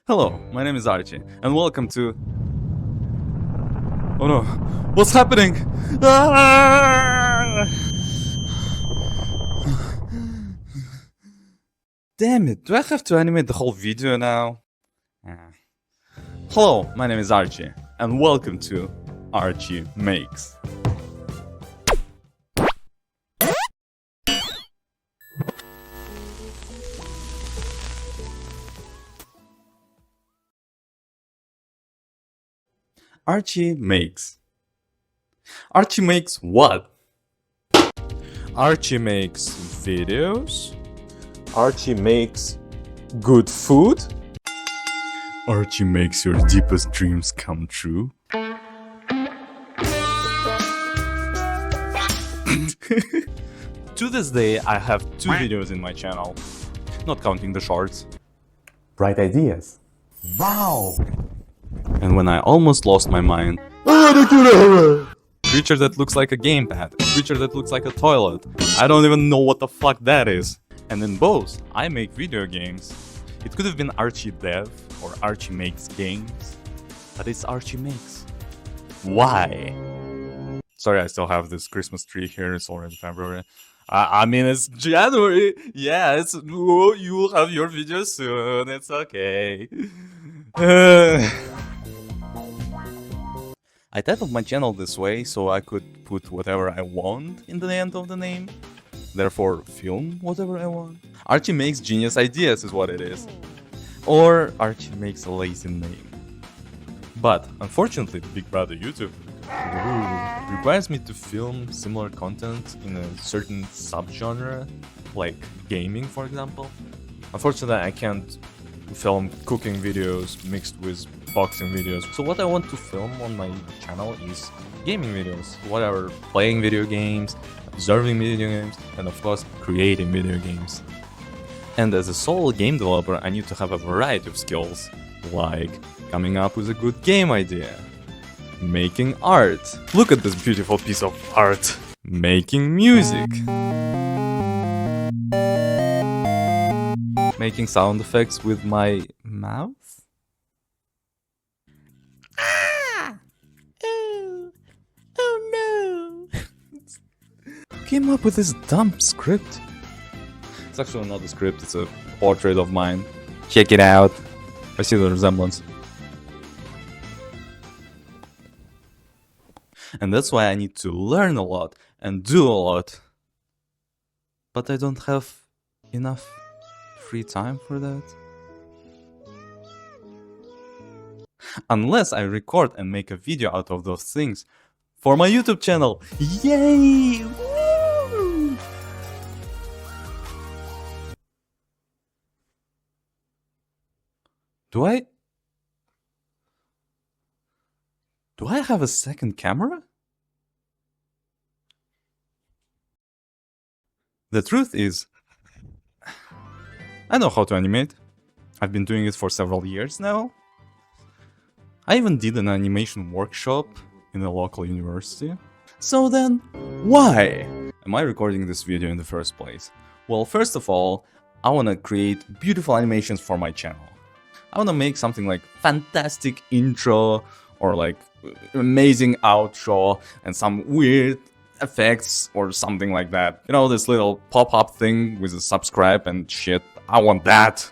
Hello, my name is Archie, and welcome to... Oh no, what's happening? Ah! Damn it, do I have to animate the whole video now? Hello, my name is Archie, and welcome to Archie Makes. Archie makes. Archie makes what? Archie makes videos. Archie makes good food. Archie makes your deepest dreams come true. To this day, I have 2 videos in my channel, not counting the shorts. Bright ideas. Wow! And when I almost lost my mind, creature that looks like a gamepad, creature that looks like a toilet, I don't even know what the fuck that is. And in both, I make video games. It could have been Archie Dev or Archie Makes Games, but it's Archie Makes. Why? Sorry, I still have this Christmas tree here, it's already February. I mean, it's January. Yeah, you'll have your video soon, it's okay. I titled my channel this way so I could put whatever I want in the end of the name. Therefore, film whatever I want. Archie Makes Genius Ideas is what it is. Or Archie Makes a lazy name. But, unfortunately, Big Brother YouTube requires me to film similar content in a certain subgenre, like gaming, for example. Unfortunately, I can't film cooking videos mixed with boxing videos. So what I want to film on my channel is gaming videos. Whatever, playing video games, observing video games, and of course, creating video games. And as a solo game developer, I need to have a variety of skills, like coming up with a good game idea, making art. Look at this beautiful piece of art. Making music. Making sound effects with my mouth? Ah! Oh no! Came up with this dumb script. It's actually not a script, it's a portrait of mine. Check it out. I see the resemblance. And that's why I need to learn a lot and do a lot. But I don't have enough free time for that. Unless I record and make a video out of those things for my YouTube channel. Yay! Woo! Do I have a second camera? The truth is, I know how to animate. I've been doing it for several years now. I even did an animation workshop in a local university. So then, why am I recording this video in the first place? Well, first of all, I want to create beautiful animations for my channel. I want to make something like fantastic intro or like amazing outro and some weird effects or something like that. You know, this little pop-up thing with a subscribe and shit. I want that.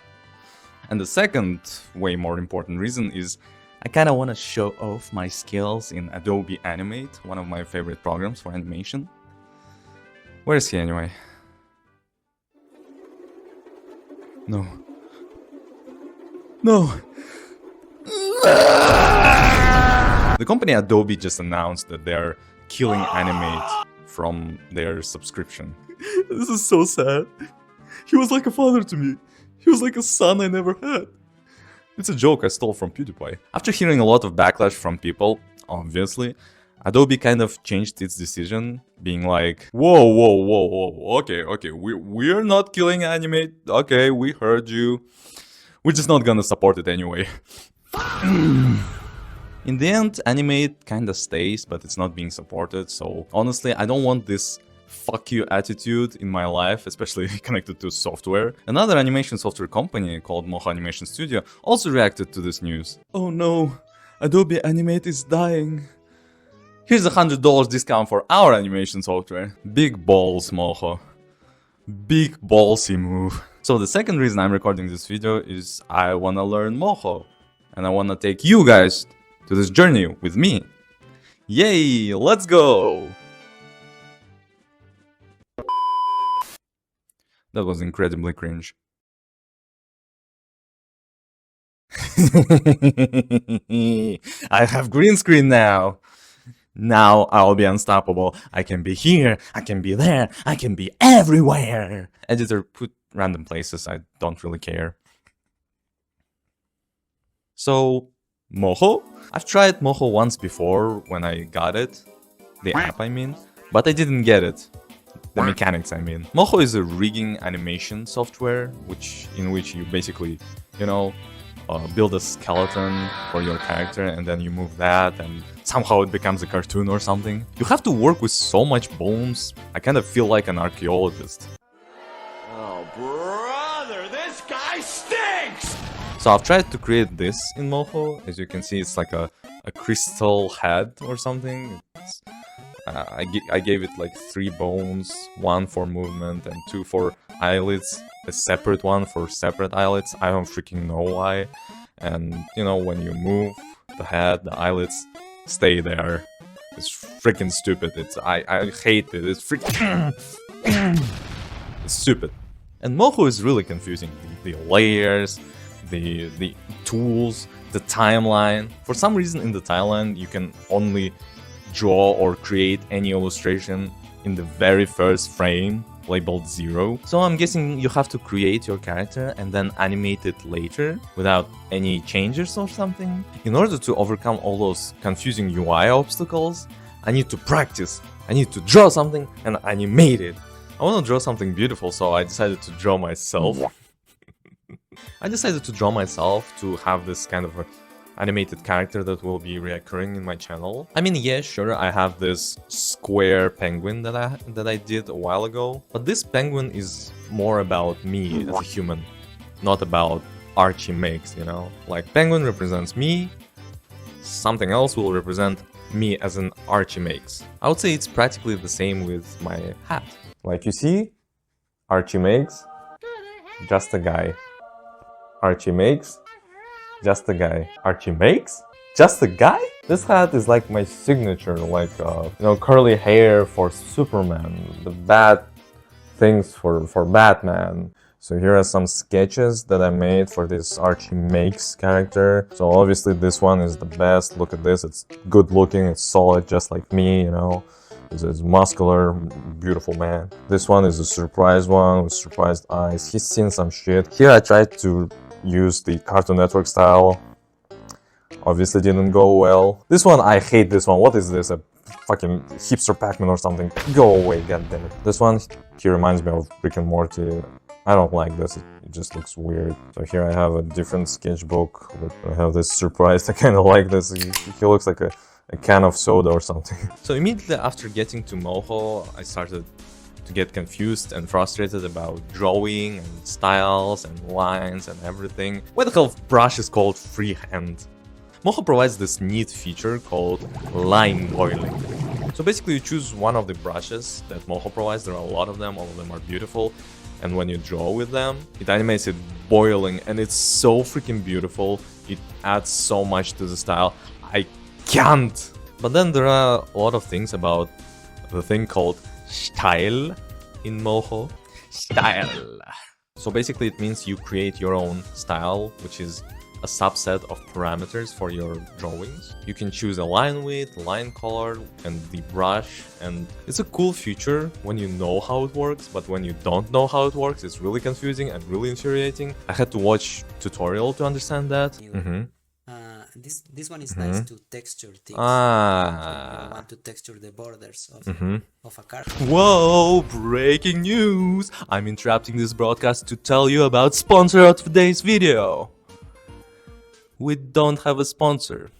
And the second, way more important reason is I kind of want to show off my skills in Adobe Animate, one of my favorite programs for animation. Where is he anyway? No. No! The company Adobe just announced that they're killing Animate from their subscription. This is so sad. He was like a father to me. He was like a son I never had. It's a joke I stole from PewDiePie. After hearing a lot of backlash from people, obviously, Adobe kind of changed its decision, being like, whoa, okay, we're not killing Animate, okay, we heard you. We're just not gonna support it anyway. In the end, Animate kinda stays, but it's not being supported, so honestly, I don't want this fuck you attitude in my life, especially connected to software. Another animation software company called Moho Animation Studio also reacted to this news. Oh no, Adobe Animate is dying. Here's $100 discount for our animation software. Big balls, Moho. Big ballsy move. So the second reason I'm recording this video is I wanna learn Moho. And I wanna take you guys to this journey with me. Yay, let's go! That was incredibly cringe. I have green screen now. Now I'll be unstoppable. I can be here, I can be there, I can be everywhere. Editor, put random places, I don't really care. So, Moho? I've tried Moho once before when I got it. The app, I mean. But I didn't get it. The mechanics, I mean. Moho is a rigging animation software, in which you basically, you know, build a skeleton for your character and then you move that and somehow it becomes a cartoon or something. You have to work with so much bones. I kind of feel like an archaeologist. Oh, brother, this guy stinks! So I've tried to create this in Moho. As you can see, it's like a crystal head or something. I gave it like 3 bones, 1 for movement and 2 for eyelids, a separate one for separate eyelids. I don't freaking know why. And you know, when you move the head, the eyelids stay there. It's freaking stupid. I hate it. It's freaking it's stupid. And Moho is really confusing. The layers, the tools, the timeline. For some reason in the timeline you can only draw or create any illustration in the very first frame, labeled 0. So I'm guessing you have to create your character and then animate it later without any changes or something. In order to overcome all those confusing UI obstacles, I need to practice. I need to draw something and animate it. I want to draw something beautiful, so I decided to draw myself. I decided to draw myself to have this kind of a animated character that will be reoccurring in my channel. I mean, yeah, sure, I have this square penguin that I did a while ago, but this penguin is more about me as a human, not about Archie makes, you know? Like, penguin represents me, something else will represent me as an Archie makes. I would say it's practically the same with my hat. Like, you see, Archie makes, just a guy. Archie makes, just a guy. Archie makes? Just a guy? This hat is like my signature, like, you know, curly hair for Superman, the bad things for Batman. So here are some sketches that I made for this Archie makes character. So obviously this one is the best. Look at this, it's good looking, it's solid, just like me, you know. This is muscular, beautiful man. This one is a surprise one with surprised eyes. He's seen some shit. Here I tried to use the Cartoon Network style. Obviously didn't go well. This one, I hate this one. What is this? A fucking hipster Pac-Man or something? Go away, goddammit. This one, he reminds me of Rick and Morty. I don't like this. It just looks weird. So here I have a different sketchbook. I have this surprise. I kind of like this. He looks like a can of soda or something. So immediately after getting to Moho, I started to get confused and frustrated about drawing and styles and lines and everything. Why the hell brush is called freehand? Moho provides this neat feature called line boiling. So basically you choose one of the brushes that Moho provides. There are a lot of them, all of them are beautiful. And when you draw with them, it animates it boiling and it's so freaking beautiful. It adds so much to the style. I can't! But then there are a lot of things about the thing called style in Moho. Style. So basically it means you create your own style, which is a subset of parameters for your drawings. You can choose a line width, line color, and the brush, and it's a cool feature when you know how it works, but when you don't know how it works, it's really confusing and really infuriating. I had to watch tutorial to understand that. This one is nice to texture things. You want to texture the borders of a card. Whoa, breaking news! I'm interrupting this broadcast to tell you about sponsor of today's video. We don't have a sponsor.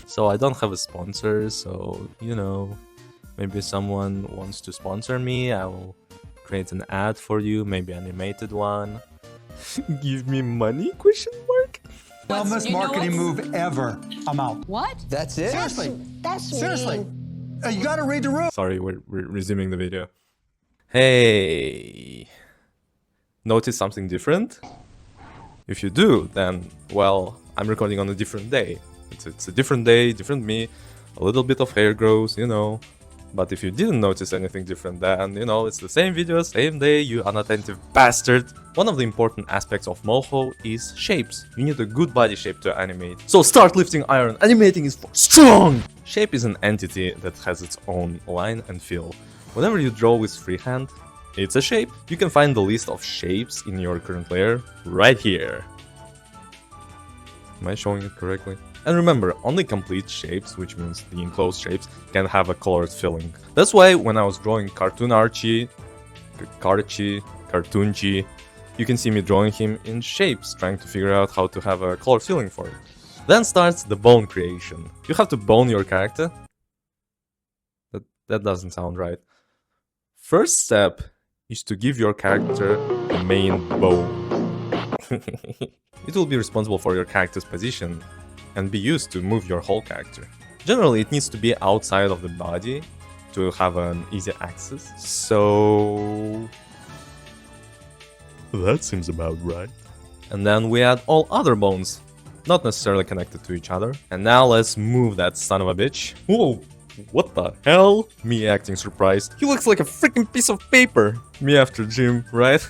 So I don't have a sponsor, so, you know, Maybe someone wants to sponsor me, I will create an ad for you, maybe animated one. Give me money, question mark? Dumbest marketing move ever. I'm out. What? That's it? Seriously. That's Seriously. You gotta read the room. Sorry, we're resuming the video. Hey, notice something different? If you do, then, well, I'm recording on a different day. It's a different day, different me, a little bit of hair grows, you know. But if you didn't notice anything different, then, you know, it's the same video, same day, you unattentive bastard. One of the important aspects of Moho is shapes. You need a good body shape to animate. So start lifting iron, animating is for strong! Shape is an entity that has its own line and feel. Whenever you draw with freehand, it's a shape. You can find the list of shapes in your current layer right here. Am I showing it correctly? And remember, only complete shapes, which means the enclosed shapes, can have a colored filling. That's why when I was drawing cartoon Archie, cartoonchi, you can see me drawing him in shapes, trying to figure out how to have a color filling for it. Then starts the bone creation. You have to bone your character. That doesn't sound right. First step is to give your character a main bone. It will be responsible for your character's position and be used to move your whole character. Generally, it needs to be outside of the body to have an easy access. So that seems about right. And then we add all other bones, not necessarily connected to each other. And now let's move that son of a bitch. Whoa, what the hell? Me acting surprised. He looks like a freaking piece of paper. Me after gym, right?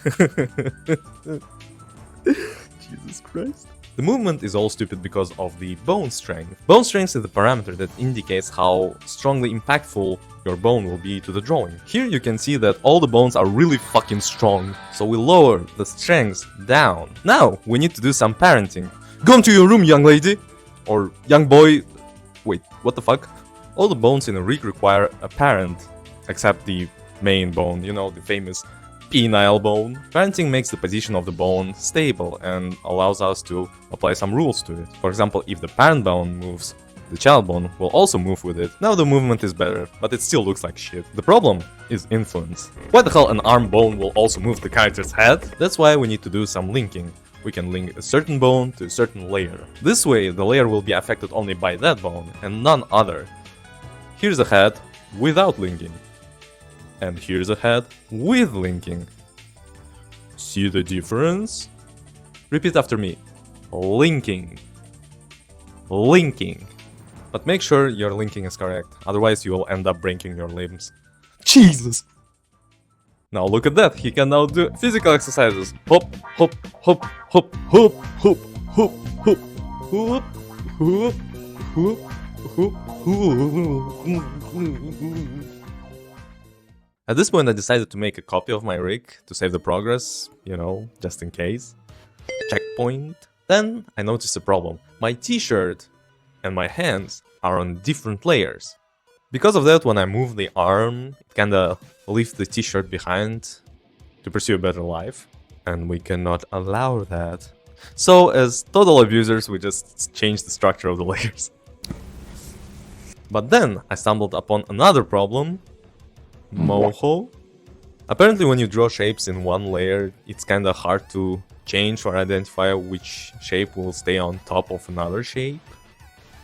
Jesus Christ. The movement is all stupid because of the bone strength. Bone strength is the parameter that indicates how strongly impactful your bone will be to the drawing. Here you can see that all the bones are really fucking strong, so we lower the strength down. Now, we need to do some parenting. Go into your room, young lady! Or young boy... Wait, what the fuck? All the bones in a rig require a parent, except the main bone, you know, the famous penile bone. Parenting makes the position of the bone stable and allows us to apply some rules to it. For example, if the parent bone moves, the child bone will also move with it. Now the movement is better, but it still looks like shit. The problem is influence. Why the hell an arm bone will also move the character's head? That's why we need to do some linking. We can link a certain bone to a certain layer. This way, the layer will be affected only by that bone and none other. Here's a head without linking. And here's a head with linking. See the difference? Repeat after me. Linking. Linking. But make sure your linking is correct, otherwise you will end up breaking your limbs. Jesus! Now look at that, he can now do physical exercises. Hop, hop, hop, hop, hop, hop, hop, hop, hop, hop, hop, hop. At this point I decided to make a copy of my rig to save the progress, you know, just in case. Checkpoint. Then I noticed a problem. My t-shirt and my hands are on different layers. Because of that, when I move the arm, it kinda leaves the t-shirt behind to pursue a better life. And we cannot allow that. So as total abusers, we just changed the structure of the layers. But then I stumbled upon another problem. Moho. Apparently when you draw shapes in one layer, it's kinda hard to change or identify which shape will stay on top of another shape.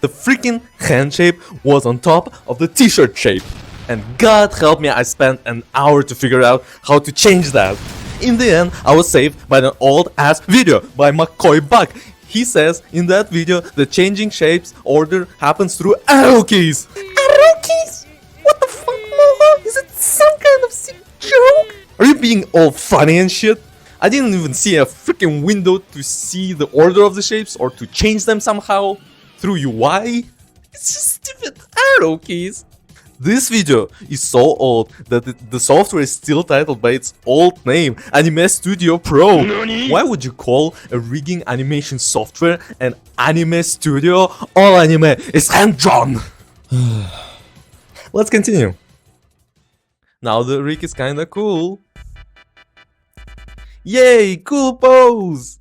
The freaking hand shape was on top of the t-shirt shape. And God help me, I spent an hour to figure out how to change that. In the end, I was saved by an old ass video by McCoy Buck. He says in that video that changing shapes order happens through arrow keys. Arrow keys? What the fuck, Moho? Is it some kind of sick joke? Are you being all funny and shit? I didn't even see a freaking window to see the order of the shapes or to change them somehow through UI. It's just stupid arrow keys. This video is so old that the software is still titled by its old name, Anime Studio Pro. Nani? Why would you call a rigging animation software an Anime Studio? All anime is hand-drawn. Let's continue. Now the rig is kinda cool. Yay, cool pose!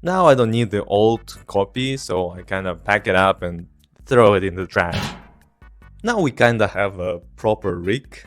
Now I don't need the old copy, so I kinda pack it up and throw it in the trash. Now we kinda have a proper rig.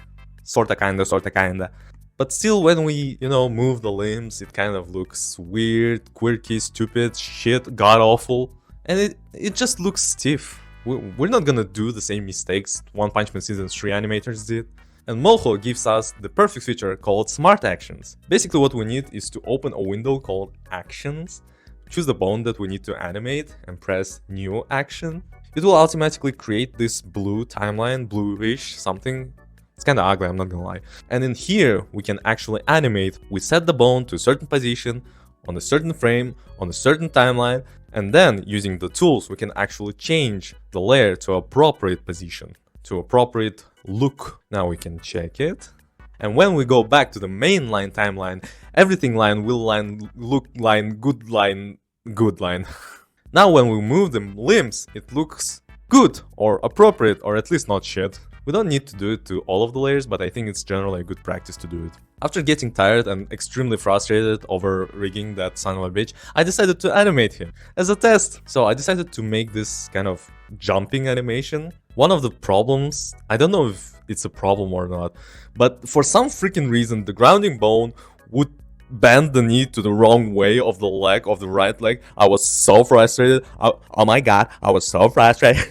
Sorta kinda. But still, when we, move the limbs, it kind of looks weird, quirky, stupid, shit, god-awful. And it just looks stiff. We're not gonna do the same mistakes One Punch Man Season 3 animators did. And Moho gives us the perfect feature called Smart Actions. Basically what we need is to open a window called Actions, choose the bone that we need to animate, and press New Action. It will automatically create this blue timeline, bluish something. It's kinda ugly, I'm not gonna lie. And in here, we can actually animate. We set the bone to a certain position, on a certain frame, on a certain timeline, and then, using the tools, we can actually change the layer to appropriate position, to appropriate look. Now we can check it. And when we go back to the main line timeline, everything line, will line, look line, good line, good line. Now when we move the limbs, it looks good, or appropriate, or at least not shit. We don't need to do it to all of the layers, but I think it's generally a good practice to do it. After getting tired and extremely frustrated over rigging that son of a bitch, I decided to animate him as a test. So I decided to make this kind of jumping animation. One of the problems, I don't know if it's a problem or not, but for some freaking reason, the grounding bone would bend the knee to the wrong way of the leg, of the right leg. I was so frustrated. Oh my god, I was so frustrated.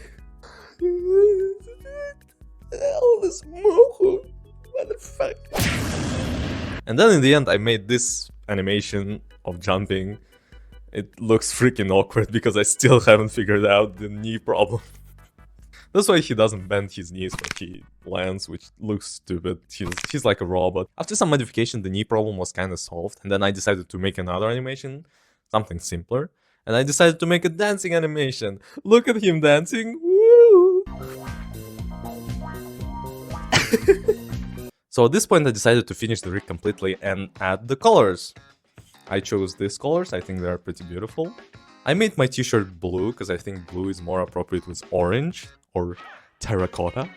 Hell, this Moho, what the fuck? And then in the end, I made this animation of jumping. It looks freaking awkward because I still haven't figured out the knee problem. That's why he doesn't bend his knees when he lands, which looks stupid. He's like a robot. After some modification, the knee problem was kind of solved, and then I decided to make another animation, something simpler, and I decided to make a dancing animation. Look at him dancing. Woo! So at this point I decided to finish the rig completely and add the colors. I chose these colors, I think they are pretty beautiful. I made my t-shirt blue because I think blue is more appropriate with orange or terracotta.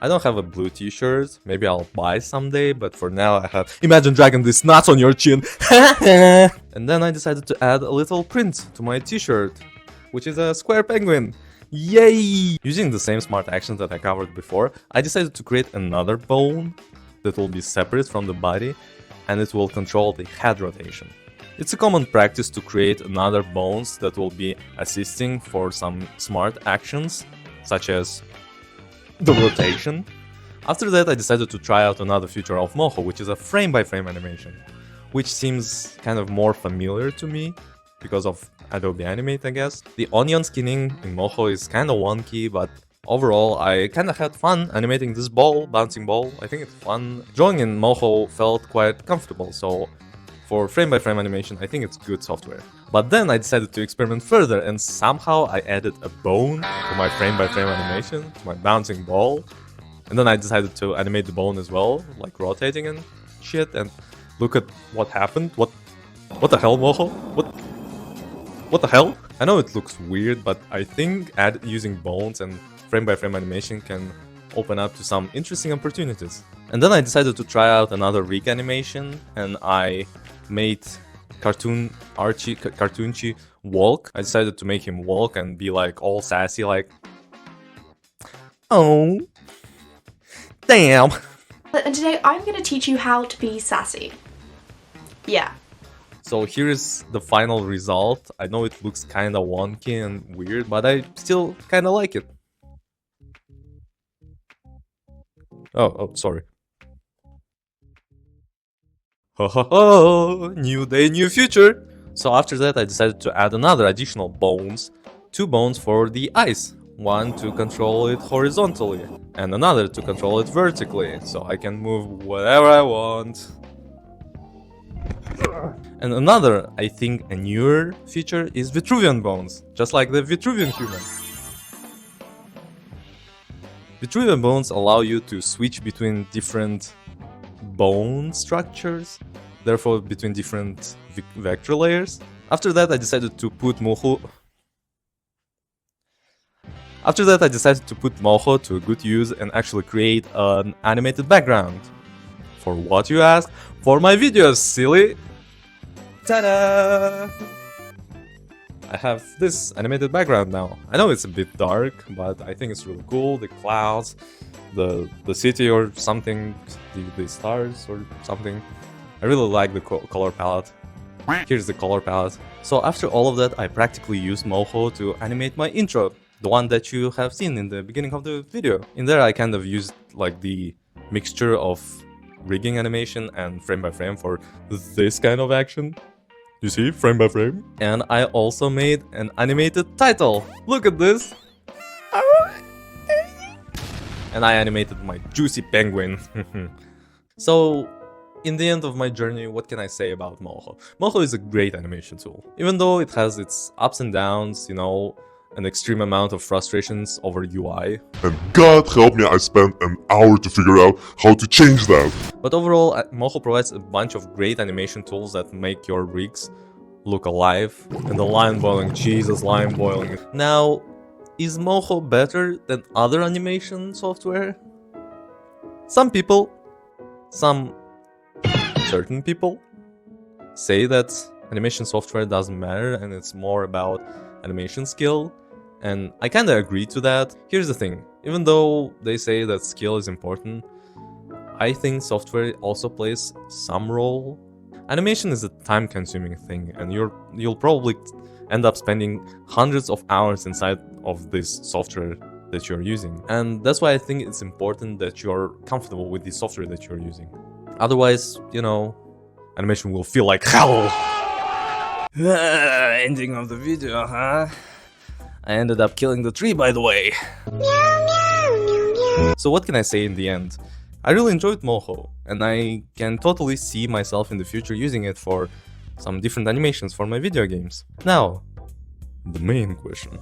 I don't have a blue t-shirt, maybe I'll buy someday, but for now I have Imagine dragging these nuts on your chin. And then I decided to add a little print to my t-shirt, which is a square penguin. Yay! Using the same smart actions that I covered before, I decided to create another bone that will be separate from the body, and it will control the head rotation. It's a common practice to create another bones that will be assisting for some smart actions, such as the rotation. After that, I decided to try out another feature of Moho, which is a frame-by-frame animation, which seems kind of more familiar to me because of Adobe Animate, I guess. The onion skinning in Moho is kinda wonky, but overall I kinda had fun animating this ball, bouncing ball. I think it's fun. Drawing in Moho felt quite comfortable, so for frame-by-frame animation I think it's good software. But then I decided to experiment further, and somehow I added a bone to my frame-by-frame animation, to my bouncing ball. And then I decided to animate the bone as well, like rotating and shit, and look at what happened. What the hell, Moho? What the hell? I know it looks weird, but I think using bones and frame-by-frame animation can open up to some interesting opportunities. And then I decided to try out another rig animation, and I made Cartoonchi walk. I decided to make him walk and be like all sassy, like, oh, damn. And today I'm going to teach you how to be sassy. Yeah. So here's the final result. I know it looks kinda wonky and weird, but I still kinda like it. Oh, sorry. Ho ho ho! New day, new future! So after that I decided to add another additional bones. 2 bones for the eyes. One to control it horizontally, and another to control it vertically, so I can move whatever I want. And another, I think a newer feature is Vitruvian bones, just like the Vitruvian human. Vitruvian bones allow you to switch between different bone structures, therefore between different vector layers. After that I decided to put Moho to good use and actually create an animated background. For what, you ask? For my videos, silly! Ta-da! I have this animated background now. I know it's a bit dark, but I think it's really cool. The clouds, the city or something, the stars or something. I really like the color palette. Here's the color palette. So after all of that, I practically used Moho to animate my intro, the one that you have seen in the beginning of the video. In there I kind of used like the mixture of rigging animation and frame by frame for this kind of action. You see, frame by frame. And I also made an animated title. Look at this. And I animated my juicy penguin. So, in the end of my journey, what can I say about Moho? Moho is a great animation tool. Even though it has its ups and downs, you know, an extreme amount of frustrations over UI. And God help me, I spent an hour to figure out how to change that. But overall, Moho provides a bunch of great animation tools that make your rigs look alive. And the line boiling, Jesus, line boiling. Now, is Moho better than other animation software? Some people, certain people, say that animation software doesn't matter and it's more about animation skill, and I kinda agree to that. Here's the thing, even though they say that skill is important, I think software also plays some role. Animation is a time-consuming thing, and you'll probably end up spending hundreds of hours inside of this software that you're using. And that's why I think it's important that you're comfortable with the software that you're using. Otherwise, you know, animation will feel like hell. Ending of the video, huh? I ended up killing the tree, by the way. So what can I say in the end? I really enjoyed Moho, and I can totally see myself in the future using it for some different animations for my video games. Now, the main question.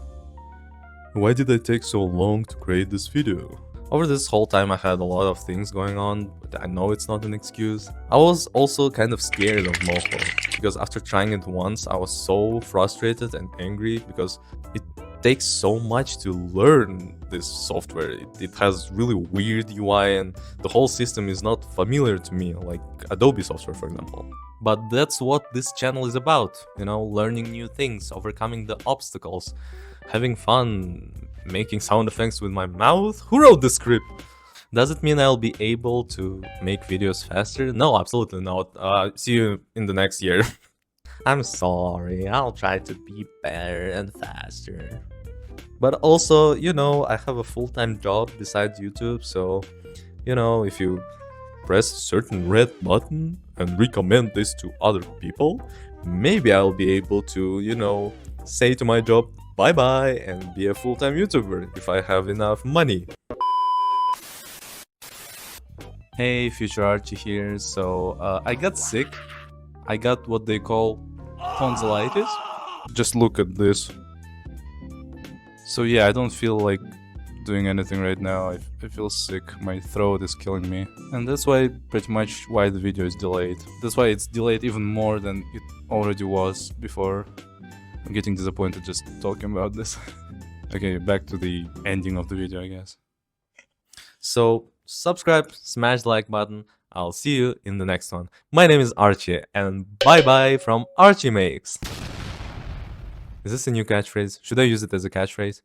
Why did I take so long to create this video? Over this whole time I had a lot of things going on, but I know it's not an excuse. I was also kind of scared of Moho, because after trying it once I was so frustrated and angry because it takes so much to learn this software. It has really weird UI and the whole system is not familiar to me, like Adobe software for example. But that's what this channel is about, you know, learning new things, overcoming the obstacles, having fun, making sound effects with my mouth. Who wrote the script? Does it mean I'll be able to make videos faster? No, absolutely not. See you in the next year. I'm sorry, I'll try to be better and faster. But also, you know, I have a full-time job besides YouTube, so, you know, if you press a certain red button and recommend this to other people, maybe I'll be able to, you know, say to my job bye-bye and be a full-time YouTuber if I have enough money. Hey, future Archie here. So, I got sick. I got what they call tonsillitis. Just look at this. So yeah, I don't feel like doing anything right now. I feel sick, my throat is killing me. And that's why pretty much why the video is delayed. That's why it's delayed even more than it already was before. I'm getting disappointed just talking about this. Okay, back to the ending of the video, I guess. So, subscribe, smash the like button. I'll see you in the next one. My name is Archie, and bye-bye from Archie Makes. Is this a new catchphrase? Should I use it as a catchphrase?